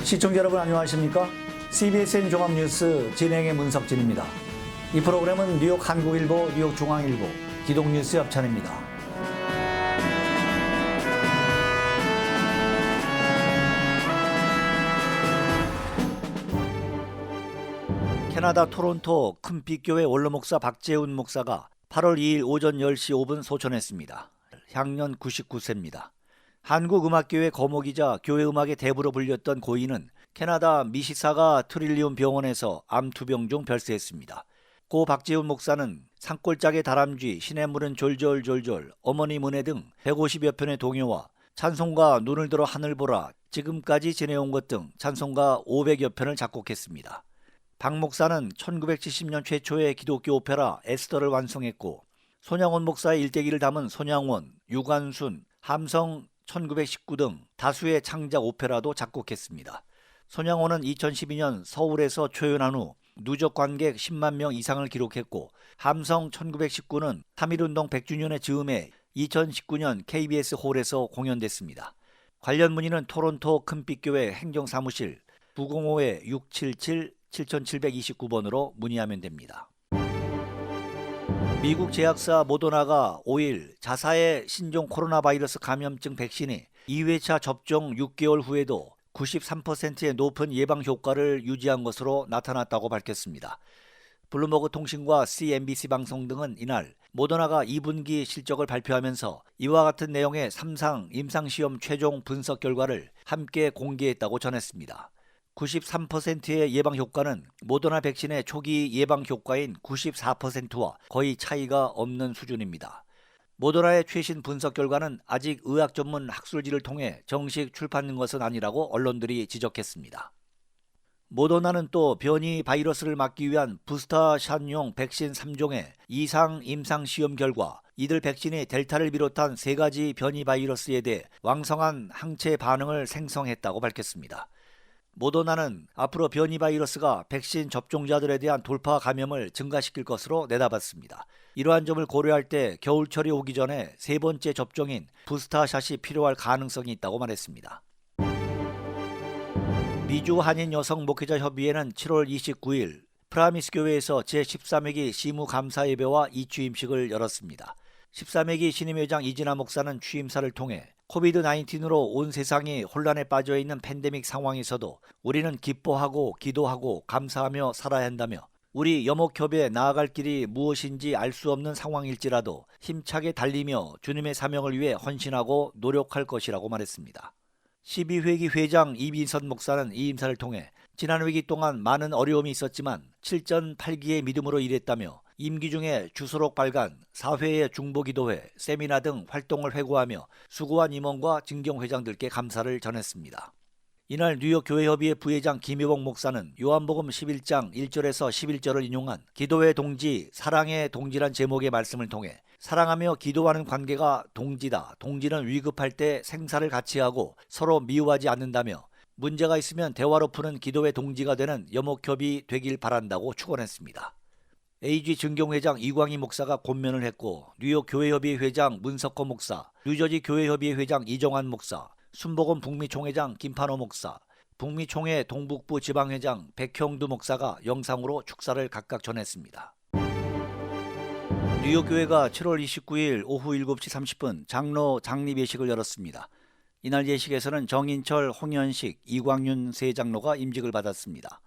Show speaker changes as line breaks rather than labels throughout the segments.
시청자 여러분 안녕하십니까? CBSN 종합뉴스 진행의 문석진입니다. 이 프로그램은 뉴욕 한국일보, 뉴욕 중앙일보, 기동뉴스 협찬입니다. 캐나다 토론토 큰빛교회 원로목사 박재훈 목사가 8월 2일 오전 10시 5분 소천했습니다. 향년 99세입니다. 한국음악교회 거목이자 교회 음악의 대부로 불렸던 고인은 캐나다 미시사가 트릴리움 병원에서 암투병 중 별세했습니다. 고 박재훈 목사는 산골짜기 다람쥐, 시냇물은 졸졸졸졸, 어머니 문회 등 150여 편의 동요와 찬송가 눈을 들어 하늘 보라, 지금까지 지내온 것 등 찬송가 500여 편을 작곡했습니다. 박 목사는 1970년 최초의 기독교 오페라 에스더를 완성했고 손양원 목사의 일대기를 담은 손양원, 유관순, 함성 1919 등 다수의 창작 오페라도 작곡했습니다. 손양원은 2012년 서울에서 초연한 후 누적 관객 10만 명 이상을 기록했고 함성 1919는 3.1운동 100주년의 즈음에 2019년 KBS 홀에서 공연됐습니다. 관련 문의는 토론토 큰빛교회 행정사무실 905-677-7729번으로 문의하면 됩니다. 미국 제약사 모더나가 5일 자사의 신종 코로나 바이러스 감염증 백신이 2회차 접종 6개월 후에도 93%의 높은 예방 효과를 유지한 것으로 나타났다고 밝혔습니다. 블룸버그 통신과 CNBC 방송 등은 이날 모더나가 2분기 실적을 발표하면서 이와 같은 내용의 3상 임상시험 최종 분석 결과를 함께 공개했다고 전했습니다. 93%의 예방 효과는 모더나 백신의 초기 예방 효과인 94%와 거의 차이가 없는 수준입니다. 모더나의 최신 분석 결과는 아직 의학 전문 학술지를 통해 정식 출판된 것은 아니라고 언론들이 지적했습니다. 모더나는 또 변이 바이러스를 막기 위한 부스터샷용 백신 3종의 이상 임상 시험 결과 이들 백신이 델타를 비롯한 3가지 변이 바이러스에 대해 왕성한 항체 반응을 생성했다고 밝혔습니다. 모더나는 앞으로 변이 바이러스가 백신 접종자들에 대한 돌파 감염을 증가시킬 것으로 내다봤습니다. 이러한 점을 고려할 때 겨울철이 오기 전에 3번째 접종인 부스터샷이 필요할 가능성이 있다고 말했습니다. 미주 한인 여성 목회자 협의회는 7월 29일 프라미스 교회에서 제13회기 시무감사 예배와 이취임식을 열었습니다. 13회기 신임회장 이진아 목사는 취임사를 통해 코비드-19으로 온 세상이 혼란에 빠져있는 팬데믹 상황에서도 우리는 기뻐하고 기도하고 감사하며 살아야 한다며 우리 여목협에 나아갈 길이 무엇인지 알 수 없는 상황일지라도 힘차게 달리며 주님의 사명을 위해 헌신하고 노력할 것이라고 말했습니다. 12회기 회장 이민선 목사는 이 임사를 통해 지난 회기 동안 많은 어려움이 있었지만 7전8기의 믿음으로 일했다며 임기 중에 주소록 발간, 사회의 중보기도회, 세미나 등 활동을 회고하며 수고한 임원과 증경회장들께 감사를 전했습니다. 이날 뉴욕 교회협의회 부회장 김효복 목사는 요한복음 11장 1절에서 11절을 인용한 기도의 동지, 사랑의 동지란 제목의 말씀을 통해 사랑하며 기도하는 관계가 동지다. 동지는 위급할 때 생사를 같이 하고 서로 미워하지 않는다며 문제가 있으면 대화로 푸는 기도의 동지가 되는 여목협이 되길 바란다고 축원했습니다. AG 증경회장 이광희 목사가 권면을 했고 뉴욕 교회협의회 회장 문석호 목사, 뉴저지 교회협의회 회장 이정환 목사, 순복음 북미총회장 김판호 목사, 북미총회 동북부 지방회장 백형두 목사가 영상으로 축사를 각각 전했습니다. 뉴욕 교회가 7월 29일 오후 7시 30분 장로 장립 예식을 열었습니다. 이날 예식에서는 정인철, 홍현식, 이광윤 세 장로가 임직을 받았습니다.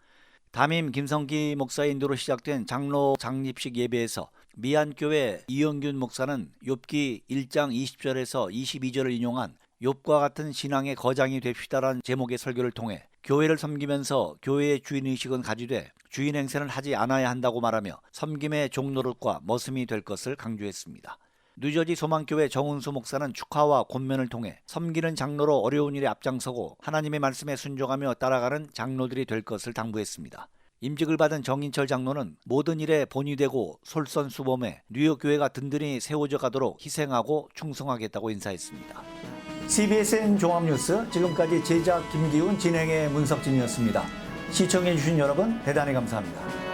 담임 김성기 목사의 인도로 시작된 장로 장립식 예배에서 미안교회 이영균 목사는 욥기 1장 20절에서 22절을 인용한 욥과 같은 신앙의 거장이 됩시다라는 제목의 설교를 통해 교회를 섬기면서 교회의 주인의식은 가지되 주인 행세는 하지 않아야 한다고 말하며 섬김의 종노릇과 머슴이 될 것을 강조했습니다. 뉴저지 소망교회 정은수 목사는 축하와 권면을 통해 섬기는 장로로 어려운 일에 앞장서고 하나님의 말씀에 순종하며 따라가는 장로들이 될 것을 당부했습니다. 임직을 받은 정인철 장로는 모든 일에 본이 되고 솔선수범해 뉴욕 교회가 든든히 세워져 가도록 희생하고 충성하겠다고 인사했습니다. CBSN 종합뉴스 지금까지 제작 김기훈 진행의 문석진이었습니다. 시청해주신 여러분 대단히 감사합니다.